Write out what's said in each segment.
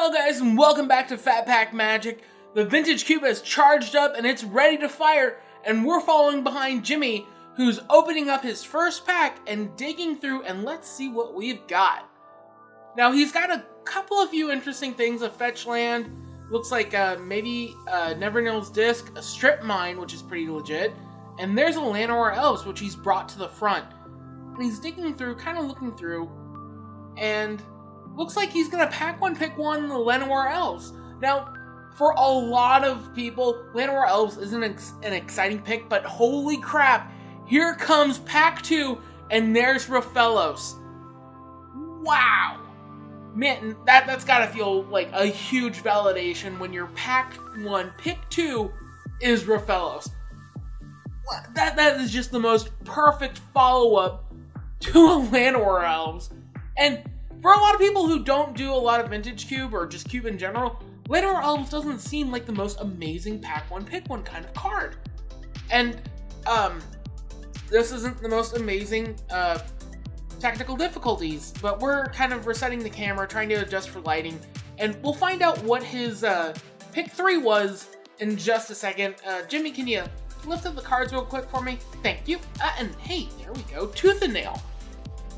Hello guys and welcome back to Phat Pack Magic. The vintage cube has charged up and it's ready to fire, and we're following behind Jimmy, who's opening up his first pack and digging through, and let's see what we've got. Now he's got a couple of few interesting things: a fetch land, looks like maybe Nevernail's Disc, a strip mine, which is pretty legit, and there's a Llanowar Elves, which he's brought to the front. And he's digging through, kind of looking through, and looks like he's going to pack one, pick one, the Llanowar Elves. Now, for a lot of people, Llanowar Elves isn't an exciting pick, but holy crap, here comes pack 2, and there's Rathalos. Wow! Man, that's got to feel like a huge validation when your pack 1, pick 2 is Rathalos. That is just the most perfect follow-up to a Llanowar Elves. And for a lot of people who don't do a lot of vintage cube or just cube in general, Llanowar Elves doesn't seem like the most amazing pack 1, pick 1 kind of card. And this isn't the most amazing technical difficulties, but we're kind of resetting the camera, trying to adjust for lighting, and we'll find out what his pick 3 was in just a second. Jimmy, can you lift up the cards real quick for me? Thank you. And hey, there we go, Tooth and Nail.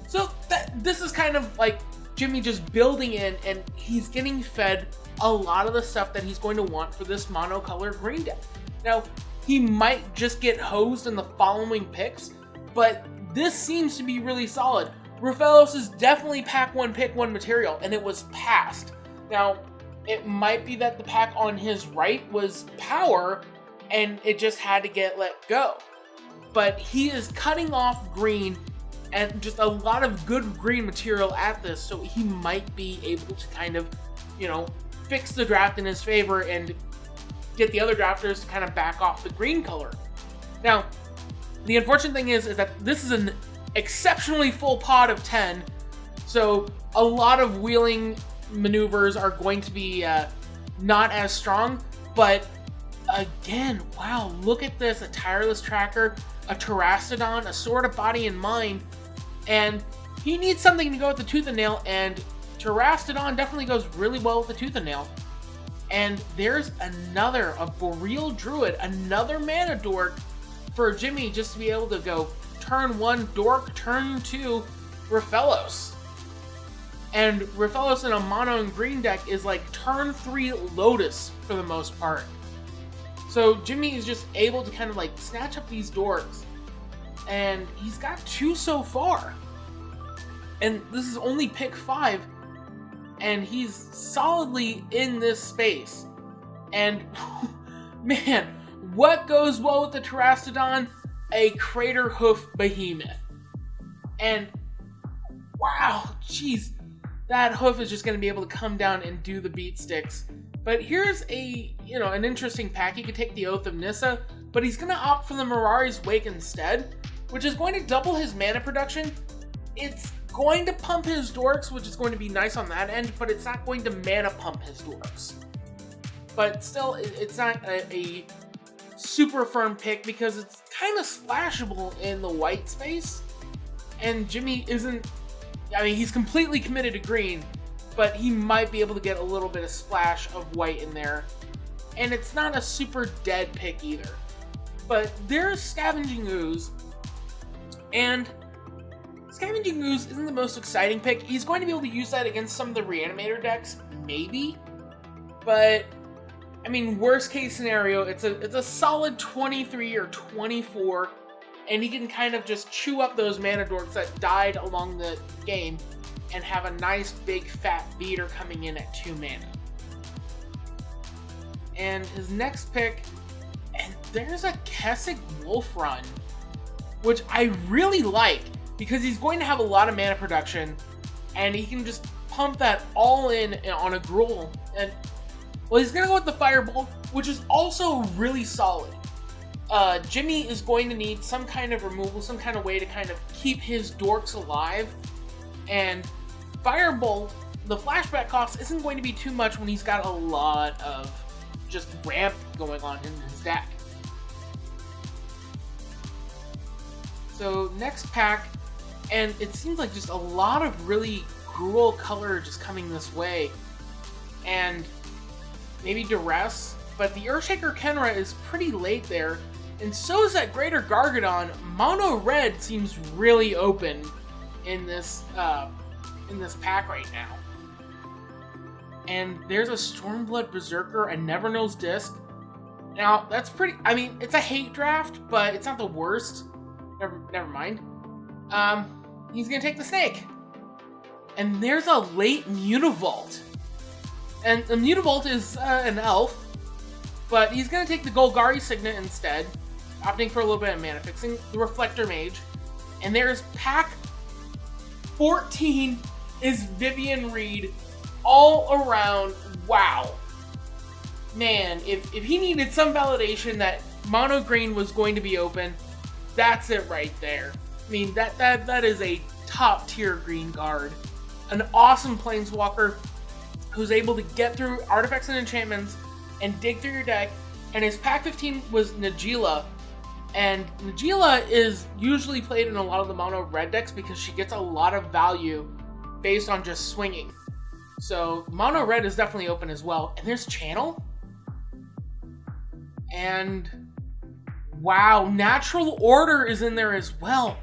So this is kind of like Jimmy just building in, and he's getting fed a lot of the stuff that he's going to want for this monocolor green deck. Now, he might just get hosed in the following picks, but this seems to be really solid. Rathalos is definitely pack 1, pick 1 material, and it was passed. Now, it might be that the pack on his right was power, and it just had to get let go. But he is cutting off green and just a lot of good green material at this, so he might be able to kind of, fix the draft in his favor and get the other drafters to kind of back off the green color. Now, the unfortunate thing is that this is an exceptionally full pot of 10, so a lot of wheeling maneuvers are going to be not as strong, but again, wow, look at this: a Tireless Tracker, a Terastodon, a Sword of Body and Mind, and he needs something to go with the Tooth and Nail, and Terastodon definitely goes really well with the Tooth and Nail. And there's a Boreal Druid, another mana dork for Jimmy just to be able to go turn 1 dork, turn 2 Rathalos. And Rathalos in a mono and green deck is like turn 3 Lotus for the most part. So Jimmy is just able to kind of like snatch up these dorks, and he's got 2 so far. And this is only pick 5, and he's solidly in this space. And man, what goes well with the Terastodon? A Crater Hoof Behemoth. And wow, jeez, that hoof is just going to be able to come down and do the beat sticks. But here's an interesting pack. He could take the Oath of Nissa, but he's going to opt for the Mirari's Wake instead, which is going to double his mana production. It's going to pump his dorks, which is going to be nice on that end, but it's not going to mana pump his dorks. But still, it's not a super firm pick because it's kind of splashable in the white space, and Jimmy isn't, he's completely committed to green, but he might be able to get a little bit of splash of white in there, and it's not a super dead pick either. But there's Scavenging Ooze, and Scavenging Ooze isn't the most exciting pick. He's going to be able to use that against some of the Reanimator decks, maybe, but worst case scenario, it's a solid 23 or 24, and he can kind of just chew up those mana dorks that died along the game and have a nice big fat beater coming in at 2 mana. And his next pick, and there's a Kessig Wolfrun, which I really like because he's going to have a lot of mana production, and he can just pump that all in on a Gruul. And well, he's going to go with the Firebolt, which is also really solid. Jimmy is going to need some kind of removal, some kind of way to kind of keep his dorks alive. And Firebolt, the flashback cost isn't going to be too much when he's got a lot of just ramp going on in his deck. So next pack, and it seems like just a lot of really Gruul color just coming this way. and maybe Duress, but the Earthshaker Kenra is pretty late there, and so is that Greater Gargadon. Mono Red seems really open in this pack right now. And there's a Stormblood Berserker, a Neverknow's Disc. Now, that's pretty... I mean, it's a hate draft, but it's not the worst. Never mind. He's going to take the Snake. And there's a late Mutavault. And the Mutavault is an elf, but he's going to take the Golgari Signet instead, opting for a little bit of mana fixing, the Reflector Mage. And there's pack 14 is Vivian Reed all around. Wow. Man, if he needed some validation that Mono Green was going to be open, that's it right there. I mean, that is a top tier green card. An awesome Planeswalker who's able to get through artifacts and enchantments and dig through your deck. And his pack 15 was Najeela. And Najeela is usually played in a lot of the mono red decks because she gets a lot of value based on just swinging. So mono red is definitely open as well. And there's Channel. And wow, Natural Order is in there as well.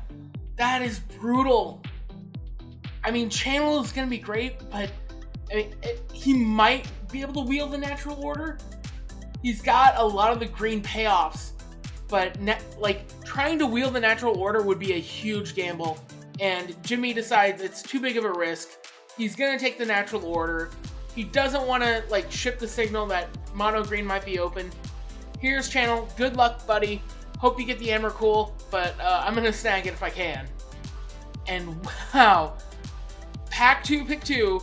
That is brutal. I mean, Channel is going to be great, but I mean, he might be able to wield the Natural Order. He's got a lot of the green payoffs, but trying to wield the Natural Order would be a huge gamble. And Jimmy decides it's too big of a risk. He's going to take the Natural Order. He doesn't want to ship the signal that mono green might be open. Here's Channel. Good luck, buddy. Hope you get the Emrakul, but I'm going to snag it if I can. And wow, pack 2, pick 2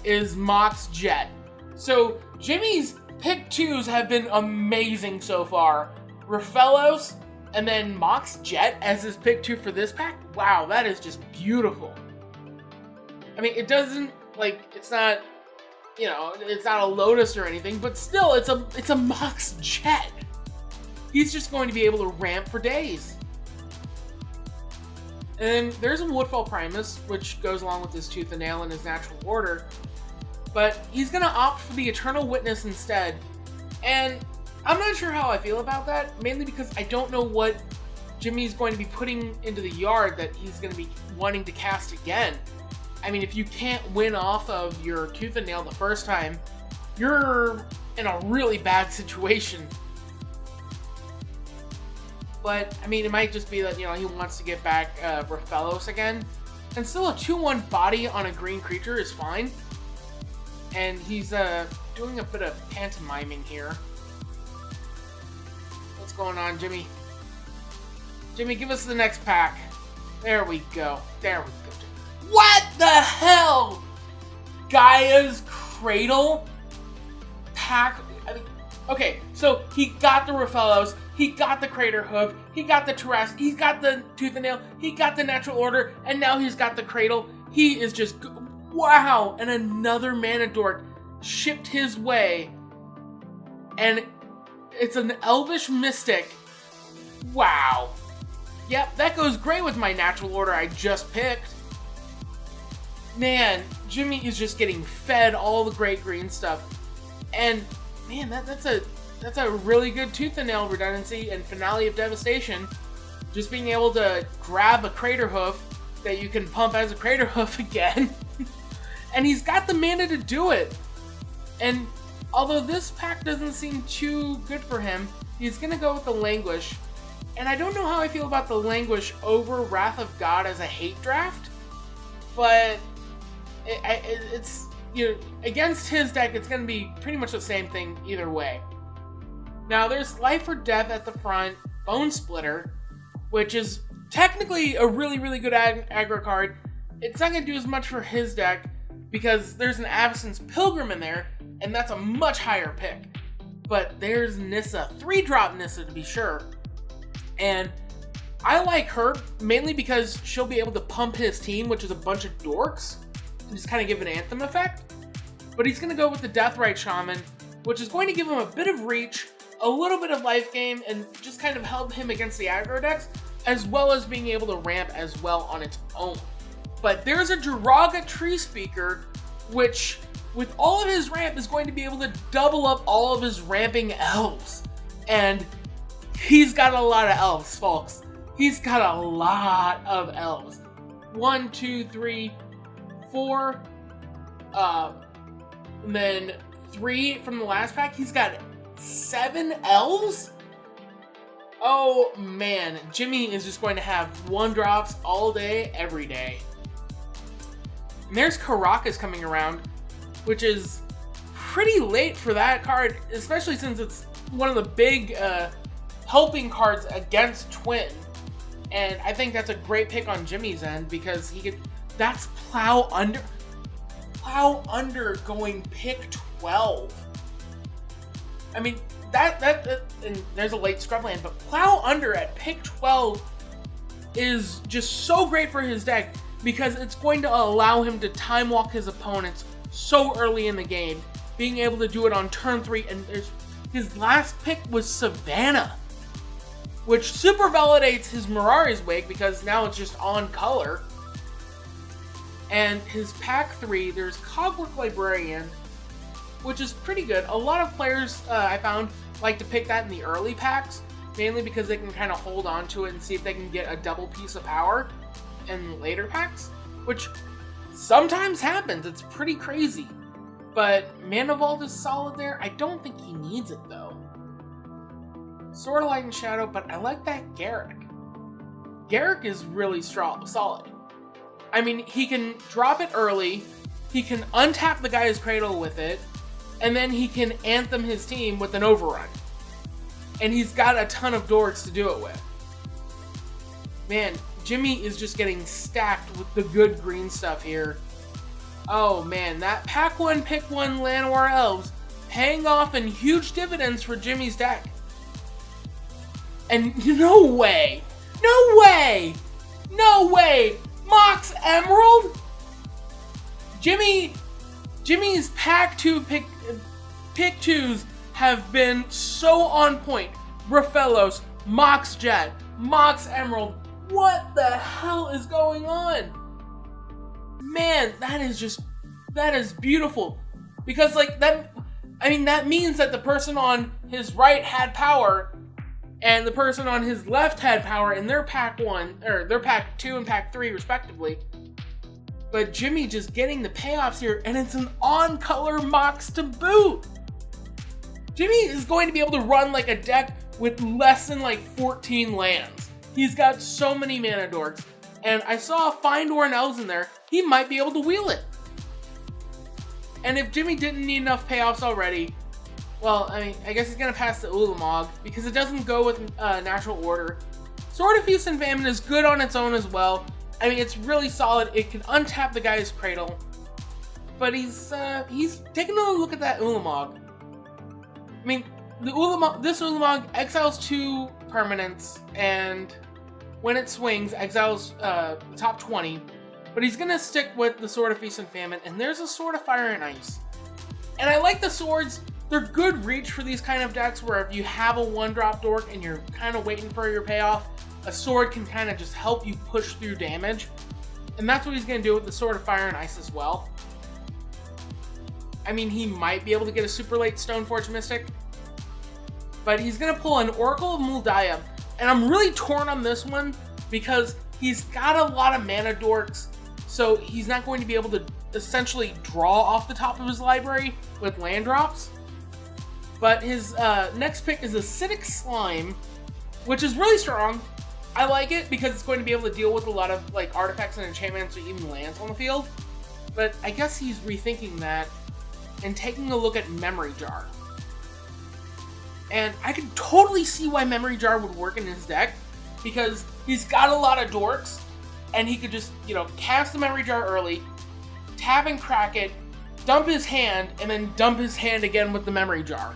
is Mox Jet. So Jimmy's pick 2s have been amazing so far. Rafellos and then Mox Jet as his pick 2 for this pack. Wow, that is just beautiful. I mean, it doesn't, it's not, it's not a Lotus or anything, but still, it's a Mox Jet. He's just going to be able to ramp for days. And there's a Woodfall Primus, which goes along with his Tooth and Nail and his Natural Order, but he's going to opt for the Eternal Witness instead. And I'm not sure how I feel about that, mainly because I don't know what Jimmy's going to be putting into the yard that he's going to be wanting to cast again. I mean, if you can't win off of your Tooth and Nail the first time, you're in a really bad situation. But, I mean, it might just be that, he wants to get back Rafellos again. And still a 2-1 body on a green creature is fine. And he's doing a bit of pantomiming here. What's going on, Jimmy? Jimmy, give us the next pack. There we go. There we go. What the hell? Gaia's Cradle? Pack... okay, so he got the Rafellos, he got the Crater Hoof, he got the Tarrasque, he's got the Tooth and Nail, he got the Natural Order, and now he's got the Cradle. He is just... wow! And another Mana Dork shipped his way. And it's an Elvish Mystic. Wow. Yep, that goes great with my Natural Order I just picked. Man, Jimmy is just getting fed all the great green stuff. And man, that's a really good Tooth and Nail redundancy and Finale of Devastation. Just being able to grab a Crater Hoof that you can pump as a Crater Hoof again. And he's got the mana to do it. And although this pack doesn't seem too good for him, he's going to go with the Languish. And I don't know how I feel about the Languish over Wrath of God as a hate draft. But it's against his deck, it's going to be pretty much the same thing either way. Now, there's Life or Death at the front, Bone Splitter, which is technically a really, really good aggro card. It's not going to do as much for his deck because there's an Absence Pilgrim in there, and that's a much higher pick. But there's Nissa, 3-drop Nissa to be sure. And I like her mainly because she'll be able to pump his team, which is a bunch of dorks, to just kind of give an Anthem effect. But he's going to go with the Deathrite Shaman, which is going to give him a bit of reach, a little bit of life gain, and just kind of help him against the aggro decks, as well as being able to ramp as well on its own. But there's a Jiraga Tree Speaker, which with all of his ramp, is going to be able to double up all of his ramping elves. And he's got a lot of elves, folks. He's got a lot of elves. 1, 2, 3, 4, and then 3 from the last pack. He's got 7 elves? Oh man, Jimmy is just going to have 1-drops all day, every day. And there's Karakas coming around, which is pretty late for that card, especially since it's one of the big helping cards against Twin. And I think that's a great pick on Jimmy's end because that's Plow Under going pick 12. I mean, that and there's a late Scrubland, but Plow Under at pick 12 is just so great for his deck because it's going to allow him to time walk his opponents so early in the game, being able to do it on turn 3, and his last pick was Savannah, which super validates his Mirari's Wake because now it's just on color. And his pack 3, there's Cogwork Librarian, which is pretty good. A lot of players I found like to pick that in the early packs, mainly because they can kind of hold on to it and see if they can get a double piece of power in later packs, which sometimes happens. It's pretty crazy. But Mana Vault is solid there. I don't think he needs it though. Sword of Light and Shadow, but I like that Garrick. Garrick is really solid. I mean, he can drop it early, he can untap the guy's cradle with it, and then he can anthem his team with an overrun. And he's got a ton of dorks to do it with. Man, Jimmy is just getting stacked with the good green stuff here. Oh man, that pack 1, pick 1 Llanowar Elves paying off in huge dividends for Jimmy's deck. And no way! Mox Emerald? Jimmy's pack 2 pick 2s have been so on point. Braphelos, Mox Jet, Mox Emerald. What the hell is going on? Man, that is beautiful. Because that means that the person on his right had power and the person on his left had power in their pack 1, or their pack 2 and pack 3 respectively. But Jimmy just getting the payoffs here, and it's an on-color Mox to boot. Jimmy is going to be able to run like a deck with less than 14 lands. He's got so many mana dorks, and I saw Findor and Elves in there. He might be able to wheel it. And if Jimmy didn't need enough payoffs already, well, I mean, I guess he's going to pass the Ulamog because it doesn't go with natural order. Sword of Feast and Famine is good on its own as well. I mean, it's really solid. It can untap the guy's cradle. But he's taking a look at that Ulamog. I mean, this Ulamog exiles 2 permanents, and when it swings, exiles top 20. But he's going to stick with the Sword of Feast and Famine, and there's a Sword of Fire and Ice. And I like the swords. They're good reach for these kind of decks where if you have a 1-drop dork and you're kind of waiting for your payoff, a sword can kind of just help you push through damage. And that's what he's going to do with the Sword of Fire and Ice as well. I mean, he might be able to get a super late Stoneforge Mystic, but he's going to pull an Oracle of Muldaya. And I'm really torn on this one because he's got a lot of mana dorks, so he's not going to be able to essentially draw off the top of his library with land drops. But his next pick is Acidic Slime, which is really strong. I like it because it's going to be able to deal with a lot of artifacts and enchantments or even lands on the field. But I guess he's rethinking that and taking a look at Memory Jar. And I can totally see why Memory Jar would work in his deck because he's got a lot of dorks and he could just, cast the Memory Jar early, tap and crack it, dump his hand, and then dump his hand again with the Memory Jar.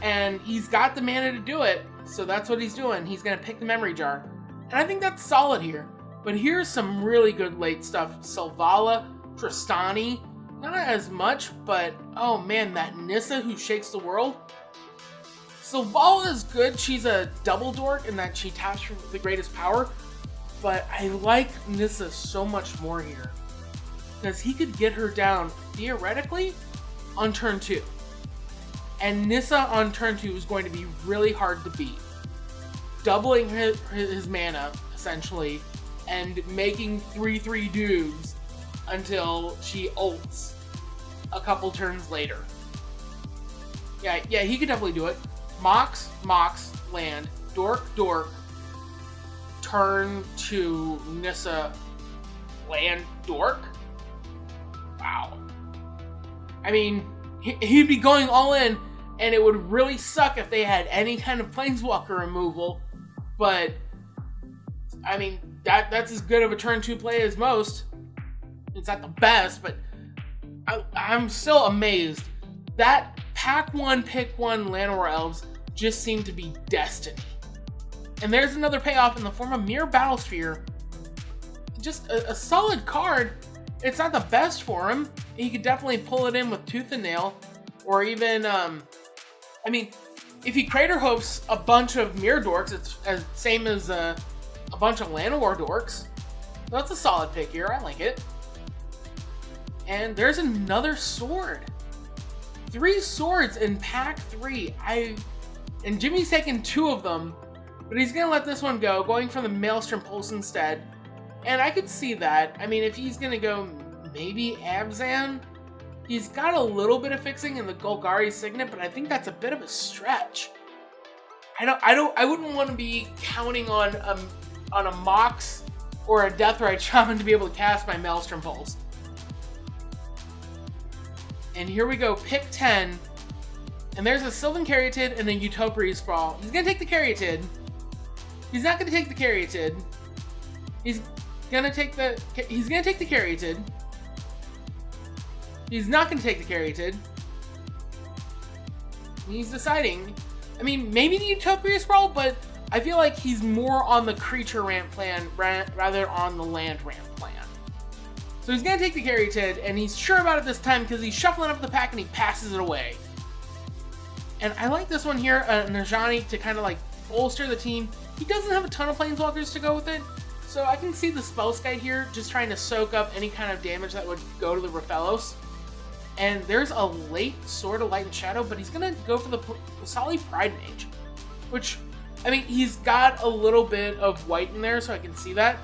And he's got the mana to do it, so that's what he's doing. He's going to pick the Memory Jar. And I think that's solid here. But here's some really good late stuff. Selvala, Tristani, not as much, but oh man, that Nissa who shakes the world. Selvala is good. She's a double dork in that she taps for the greatest power. But I like Nissa so much more here. because he could get her down, theoretically, on turn 2. And Nissa on turn 2 is going to be really hard to beat. Doubling his mana, essentially, and making 3/3 dudes until she ults a couple turns later. Yeah, he could definitely do it. Mox, land, Dork, turn to Nissa, land, Dork? Wow. I mean, he'd be going all in, and it would really suck if they had any kind of Planeswalker removal, but, I mean, that's as good of a turn 2 play as most. It's not the best, but I'm still amazed. That pack 1, pick 1 Llanowar Elves just seemed to be destiny. And there's another payoff in the form of Mirror Battlesphere. Just a solid card. It's not the best for him. He could definitely pull it in with Tooth and Nail, or even, I mean, if he Crater Hoofs a bunch of Mirror Dorks, it's as same as a bunch of Llanowar Dorks. So that's a solid pick here. I like it. And there's another sword. 3 swords in pack 3. And Jimmy's taking 2 of them, but he's gonna let this one go, going for the Maelstrom Pulse instead. And I could see that. I mean, if he's gonna go maybe Abzan, he's got a little bit of fixing in the Golgari Signet, but I think that's a bit of a stretch. I wouldn't want to be counting on a Mox or a Deathrite Shaman to be able to cast my Maelstrom Pulse. And here we go, pick 10. And there's a Sylvan Caryatid and a Utopia Sprawl. He's gonna take the Caryatid. He's not gonna take the Caryatid. He's gonna take the Caryatid. He's not gonna take the Caryatid. He's deciding. I mean, maybe the Utopia Sprawl, but I feel like he's more on the creature ramp plan rather on the land ramp plan. So he's gonna take the Caryatid, and he's sure about it this time because he's shuffling up the pack and he passes it away. And I like this one here, Najani, to kind of like bolster the team. He doesn't have a ton of Planeswalkers to go with it, so I can see the Spellskite here just trying to soak up any kind of damage that would go to the Raphalos. And there's a late Sword of Light and Shadow, but he's gonna go for the Solid Pride Mage, which, I mean, he's got a little bit of white in there, so I can see that.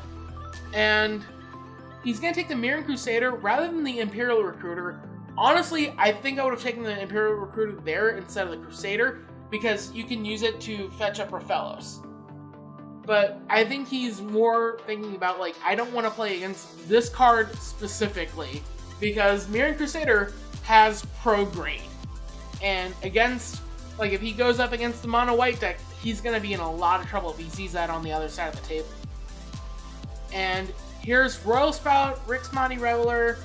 And he's going to take the Mirran Crusader rather than the Imperial Recruiter. Honestly, I think I would have taken the Imperial Recruiter there instead of the Crusader, because you can use it to fetch up Raphalos. But I think he's more thinking about, like, I don't want to play against this card specifically, because Mirran Crusader has Pro Green. And against, like, if he goes up against the Mono White deck, he's going to be in a lot of trouble if he sees that on the other side of the table. And here's Royal Spout, Rixmati Reveler,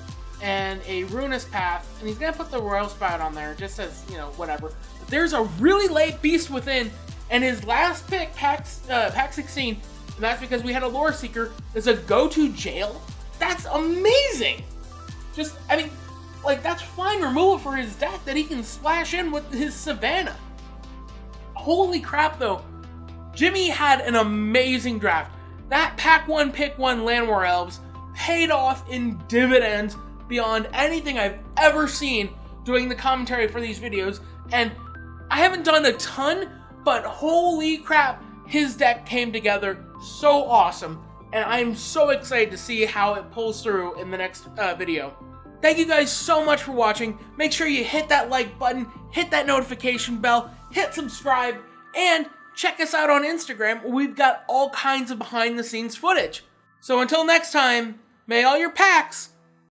and a Ruinous Path. And he's going to put the Royal Spout on there just as, you know, whatever. But there's a really late Beast Within, and his last pick, pack 16, and that's because we had a Lore Seeker, is a go-to jail. That's amazing! Just, I mean, like, that's fine removal for his deck that he can splash in with his Savannah. Holy crap, though. Jimmy had an amazing draft. That pack 1, pick 1 Llanowar Elves paid off in dividends beyond anything I've ever seen doing the commentary for these videos. And I haven't done a ton, but holy crap, his deck came together so awesome. And I'm so excited to see how it pulls through in the next video. Thank you guys so much for watching. Make sure you hit that like button, hit that notification bell, hit subscribe, and check us out on Instagram, where we've got all kinds of behind the scenes footage. So until next time, may all your packs